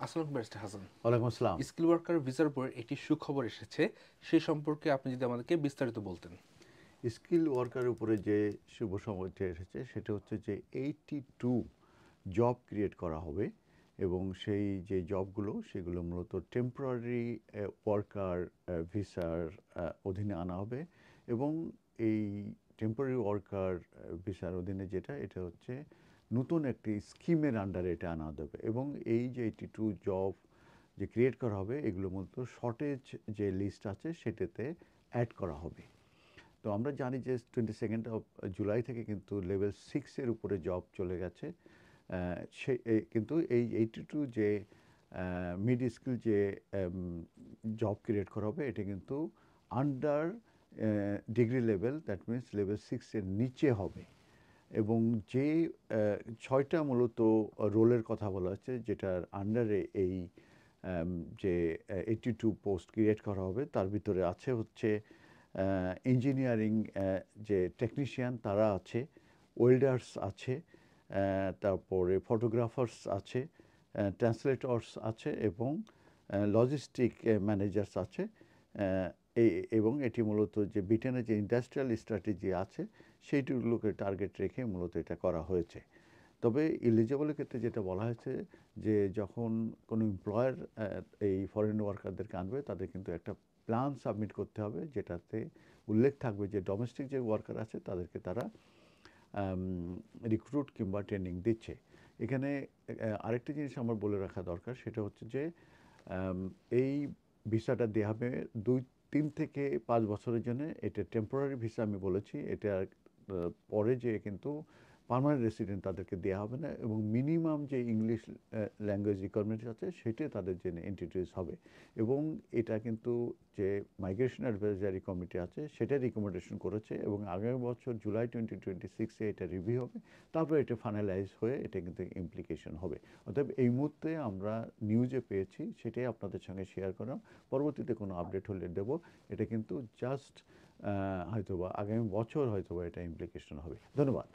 আসসালামু ব্যারিস্টার হাসান। ওয়ালাইকুম আসসালাম। স্কিল ওয়ার্কার ভিসার উপর একটি সুখবর এসেছে, সে সম্পর্কে আপনি যদি আমাদেরকে বিস্তারিত বলতেন। স্কিল ওয়ার্কারের উপরে যে শুভ সময়টা এসেছে সেটা হচ্ছে যে 82 জব ক্রিয়েট করা হবে এবং সেই যে জবগুলো সেগুলো মূলত টেম্পোরারি ওয়ার্কার ভিসার অধীনে আনা হবে এবং এই টেম্পোরারি ওয়ার্কার ভিসার অধীনে যেটা এটা হচ্ছে নতুন একটি স্কিমের আন্ডারে এটা আনা হবে এবং এই যে 82 জব যে ক্রিয়েট করা হবে এগুলো মূলত শর্টেজ যে লিস্ট আছে সেটাতে অ্যাড করা হবে। তো আমরা জানি যে 22 থেকে কিন্তু লেভেল 6-এর উপরে জব চলে গেছে। কিন্তু এই 82 যে মিড স্কিল যে জব ক্রিয়েট করা হবে এটা কিন্তু under degree level, that means level 6-এর নিচে হবে এবং যে 6টা মূলত রোলের কথা বলা হচ্ছে যেটার আন্ডারে এই যে 82 পোস্ট ক্রিয়েট করা হবে তার ভিতরে আছে হচ্ছে ইঞ্জিনিয়ারিং যে টেকনিশিয়ান তারা আছে, ওয়েল্ডার্স আছে, তারপরে ফটোগ্রাফার্স আছে, ট্রান্সলেটর্স আছে এবং লজিস্টিক ম্যানেজার্স আছে। এবং এটি মূলত যে ব্রিটেনের যে ইন্ডাস্ট্রিয়াল স্ট্র্যাটেজি আছে সেইগুলোকে টার্গেট রেখে মূলত এটা করা হয়েছে। তবে এলিজিবলের ক্ষেত্রে যেটা বলা হয়েছে যে যখন কোনো এমপ্লয়ার এই ফরেন ওয়ার্কারদেরকে আনবে তাদের কিন্তু একটা প্ল্যান সাবমিট করতে হবে যেটাতে উল্লেখ থাকবে যে ডোমেস্টিক যে ওয়ার্কার আছে তাদেরকে তারা রিক্রুট কিংবা ট্রেনিং দিচ্ছে। এখানে আরেকটা জিনিস আমার বলে রাখা দরকার সেটা হচ্ছে যে এই ভিসাটা দেওয়া হবে 3 থেকে 5 বছরের জন্য। এটা টেম্পোরারি ভিসা আমি বলেছি, এটা পরে যে কিন্তু পার্মানেন্ট রেসিডেন্ট তাদেরকে দেওয়া হবে না এবং মিনিমাম যে ইংলিশ ল্যাঙ্গুয়েজ রিকোয়ারমেন্টস আছে সেটাই তাদের জন্য ইন্ট্রোডিউস হবে এবং এটা কিন্তু যে মাইগ্রেশন অ্যাডভাইজারি কমিটি আছে সেটা রিকমেন্ডেশন করেছে এবং আগামী বছর জুলাই 2026-এ এটা রিভিউ হবে, তারপরে এটা ফাইনালাইজ হয়ে এটা কিন্তু ইমপ্লিকেশন হবে। অতএব এই মুহূর্তে আমরা নিউজে পেয়েছি সেটাই আপনাদের সঙ্গে শেয়ার করলাম। পরবর্তীতে কোনো আপডেট হলে দেব। এটা কিন্তু জাস্ট হয়তোবা আগামী বছর হয়তোবা এটা ইমপ্লিকেশন হবে। ধন্যবাদ।